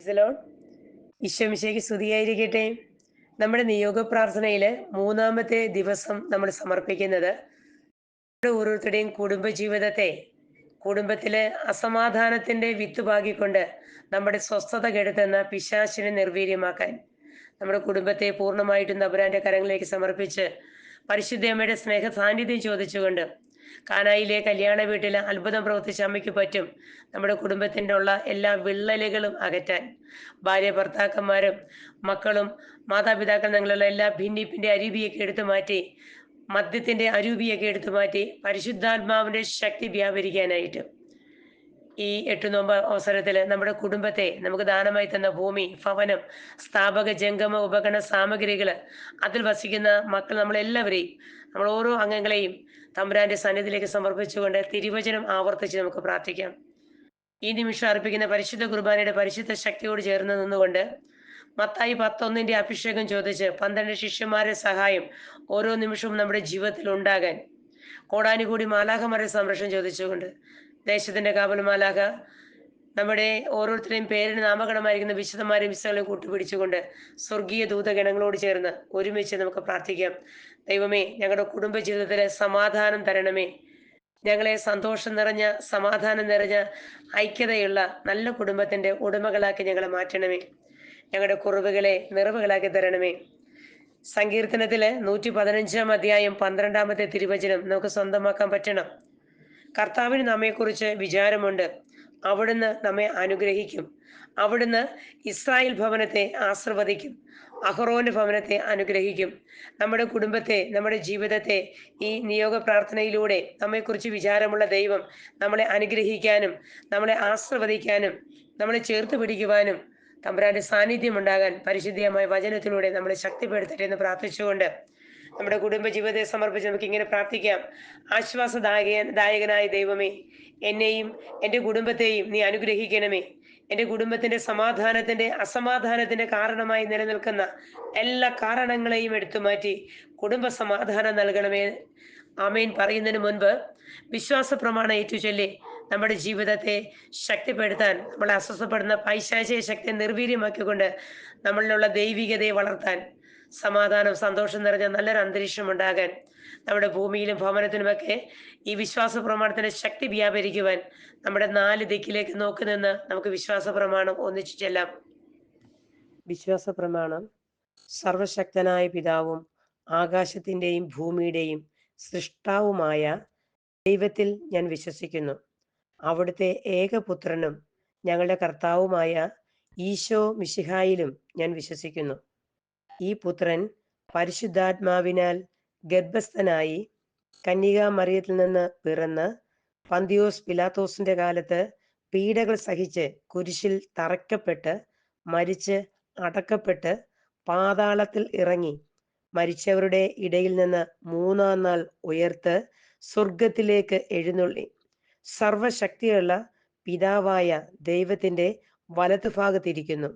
Praise the Lord. ഈശോമിശിഹായ്ക്ക് സ്തുതിയായിരിക്കട്ടെ. നമ്മുടെ നിയോഗ പ്രാർത്ഥനയില് മൂന്നാമത്തെ ദിവസം നമ്മൾ സമർപ്പിക്കുന്നത് നമ്മുടെ ഓരോരുത്തരുടെയും കുടുംബജീവിതത്തെ, കുടുംബത്തിലെ അസമാധാനത്തിന്റെ വിത്ത് പാകിക്കൊണ്ട് നമ്മുടെ സ്വസ്ഥത കെടുത്തുന്ന പിശാചിനെ നിർവീര്യമാക്കാൻ നമ്മുടെ കുടുംബത്തെ പൂർണ്ണമായിട്ടും തമ്പുരാന്റെ കരങ്ങളിലേക്ക് സമർപ്പിച്ച് പരിശുദ്ധയമ്മയുടെ സ്നേഹ സാന്നിധ്യം ചോദിച്ചുകൊണ്ട് കാനായിലെ കല്യാണ വീട്ടിൽ അത്ഭുതം പ്രവർത്തിച്ച അമ്മയ്ക്ക് പറ്റും നമ്മുടെ കുടുംബത്തിൻ്റെ ഉള്ള എല്ലാ വിള്ളലുകളും അകറ്റാൻ. ഭാര്യ ഭർത്താക്കന്മാരും മക്കളും മാതാപിതാക്കൾ തങ്ങളുള്ള എല്ലാ ഭിന്നിപ്പിൻ്റെ അരൂപിയൊക്കെ എടുത്തു മാറ്റി, മദ്യത്തിൻ്റെ അരൂപിയൊക്കെ എടുത്തു മാറ്റി പരിശുദ്ധാത്മാവിൻ്റെ ശക്തി വ്യാപരിക്കാനായിട്ട് ഈ 8 നോമ്പ് അവസരത്തിൽ നമ്മുടെ കുടുംബത്തെ നമുക്ക് ദാനമായി തന്ന ഭൂമി, ഭവനം, സ്ഥാപക ജംഗമ ഉപകരണ സാമഗ്രികൾ, അതിൽ വസിക്കുന്ന മക്കൾ, നമ്മളെല്ലാവരെയും, നമ്മൾ ഓരോ അംഗങ്ങളെയും തമ്പുരാന്റെ സന്നിധിയിലേക്ക് സമർപ്പിച്ചുകൊണ്ട് തിരുവചനം ആവർത്തിച്ച് നമുക്ക് പ്രാർത്ഥിക്കാം. ഈ നിമിഷം അർപ്പിക്കുന്ന പരിശുദ്ധ കുർബാനയുടെ പരിശുദ്ധ ശക്തിയോട് ചേർന്ന് നിന്നുകൊണ്ട് മത്തായി 10:1 അഭിഷേകം ചോദിച്ച് 12 ശിഷ്യന്മാരുടെ സഹായം ഓരോ നിമിഷവും നമ്മുടെ ജീവിതത്തിൽ ഉണ്ടാകാൻ കോടാനുകൂടി മാലാഖമാരുടെ സംരക്ഷണം ചോദിച്ചുകൊണ്ട് ദേശത്തിന്റെ കാവൽ മാലാഖ നമ്മുടെ ഓരോരുത്തരുടെയും പേരിന് നാമകരണമായിരിക്കുന്ന വിശുദ്ധന്മാരെയും വിശുദ്ധകളെയും കൂട്ടുപിടിച്ചുകൊണ്ട് സ്വർഗീയ ദൂതഗണങ്ങളോട് ചേർന്ന് ഒരുമിച്ച് നമുക്ക് പ്രാർത്ഥിക്കാം. ദൈവമേ, ഞങ്ങളുടെ കുടുംബജീവിതത്തിലെ സമാധാനം തരണമേ. ഞങ്ങളെ സന്തോഷം നിറഞ്ഞ, സമാധാനം നിറഞ്ഞ, ഐക്യതയുള്ള നല്ല കുടുംബത്തിന്റെ ഉടമകളാക്കി ഞങ്ങളെ മാറ്റണമേ. ഞങ്ങളുടെ കുറവുകളെ നിറവുകളാക്കി തരണമേ. സങ്കീർത്തനത്തില് 115 അധ്യായം 12 തിരുവചനം നമുക്ക് സ്വന്തമാക്കാൻ പറ്റണം. കർത്താവിന് നമ്മെക്കുറിച്ച് വിചാരമുണ്ട്, അവിടുന്ന് നമ്മെ അനുഗ്രഹിക്കും, അവിടുന്ന് ഇസ്രായേൽ ഭവനത്തെ ആശീർവദിക്കും, അഹറോന്റെ ഭവനത്തെ അനുഗ്രഹിക്കും. നമ്മുടെ കുടുംബത്തെ, നമ്മുടെ ജീവിതത്തെ ഈ നിയോഗ പ്രാർത്ഥനയിലൂടെ നമ്മെക്കുറിച്ച് വിചാരമുള്ള ദൈവം നമ്മളെ അനുഗ്രഹിക്കാനും നമ്മളെ ആശീർവദിക്കാനും നമ്മളെ ചേർത്ത് പിടിക്കുവാനും തമ്പുരാന്റെ സാന്നിധ്യം ഉണ്ടാകാൻ പരിശുദ്ധമായ വചനത്തിലൂടെ നമ്മളെ ശക്തിപ്പെടുത്തട്ടെ എന്ന് പ്രാർത്ഥിച്ചുകൊണ്ട് നമ്മുടെ കുടുംബജീവിതത്തെ സമർപ്പിച്ച് നമുക്ക് ഇങ്ങനെ പ്രാർത്ഥിക്കാം. ആശ്വാസദായകനായ ദൈവമേ, എന്നെയും എൻ്റെ കുടുംബത്തെയും നീ അനുഗ്രഹിക്കണമേ. എൻ്റെ കുടുംബത്തിൻ്റെ സമാധാനത്തിൻ്റെ അസമാധാനത്തിൻ്റെ കാരണമായി നിലനിൽക്കുന്ന എല്ലാ കാരണങ്ങളെയും എടുത്തു മാറ്റി കുടുംബ സമാധാനം നൽകണമേ. ആമേൻ പറയുന്നതിന് മുൻപ് വിശ്വാസ പ്രമാണം ഏറ്റുചൊല്ലി നമ്മുടെ ജീവിതത്തെ ശക്തിപ്പെടുത്താൻ, നമ്മളെ അസ്വസ്ഥപ്പെടുന്ന പൈശാചിക ശക്തിയെ നിർവീര്യമാക്കിക്കൊണ്ട് നമ്മളിലുള്ള ദൈവികതയെ വളർത്താൻ, സമാധാനം, സന്തോഷം നിറഞ്ഞ നല്ലൊരു അന്തരീക്ഷം ഉണ്ടാകാൻ, നമ്മുടെ ഭൂമിയിലും ഭവനത്തിലുമൊക്കെ ഈ വിശ്വാസ പ്രമാണത്തിന്റെ ശക്തി വ്യാപരിക്കുവാൻ നമ്മുടെ 4 ദിക്കിലേക്ക് നോക്കി നിന്ന് നമുക്ക് വിശ്വാസ പ്രമാണം ഒന്നിച്ചു ചെല്ലാം. വിശ്വാസ പ്രമാണം. സർവശക്തനായ പിതാവും ആകാശത്തിൻ്റെയും ഭൂമിയുടെയും സൃഷ്ടാവുമായ ദൈവത്തിൽ ഞാൻ വിശ്വസിക്കുന്നു. അവിടുത്തെ ഏകപുത്രനും ഞങ്ങളുടെ കർത്താവുമായ ഈശോ മിശിഹായിലും ഞാൻ വിശ്വസിക്കുന്നു. ഈ പുത്രൻ പരിശുദ്ധാത്മാവിനാൽ ഗർഭസ്ഥനായി കന്യകാ മറിയത്തിൽ നിന്ന് പിറന്ന് പന്തിയോസ് പിലാത്തോസിന്റെ കാലത്ത് പീഡകൾ സഹിച്ച് കുരിശിൽ തറയ്ക്കപ്പെട്ട് മരിച്ച് അടക്കപ്പെട്ട് പാതാളത്തിൽ ഇറങ്ങി മരിച്ചവരുടെ ഇടയിൽ നിന്ന് 3-ാം നാൾ ഉയർത്ത് സ്വർഗത്തിലേക്ക് എഴുന്നള്ളി സർവശക്തിയുള്ള പിതാവായ ദൈവത്തിന്റെ വലതുഭാഗത്തിരിക്കുന്നു.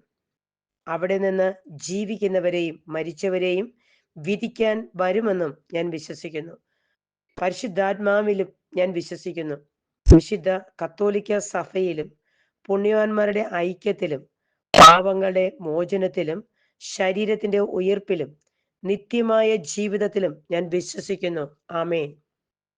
അവിടെ നിന്ന് ജീവിക്കുന്നവരെയും മരിച്ചവരെയും വിധിക്കാൻ വരുമെന്നും ഞാൻ വിശ്വസിക്കുന്നു. പരിശുദ്ധാത്മാവിലും ഞാൻ വിശ്വസിക്കുന്നു. വിശുദ്ധ കത്തോലിക്ക സഭയിലും പുണ്യവാന്മാരുടെ ഐക്യത്തിലും പാപങ്ങളുടെ മോചനത്തിലും ശരീരത്തിന്റെ ഉയർപ്പിലും നിത്യമായ ജീവിതത്തിലും ഞാൻ വിശ്വസിക്കുന്നു. ആമേൻ.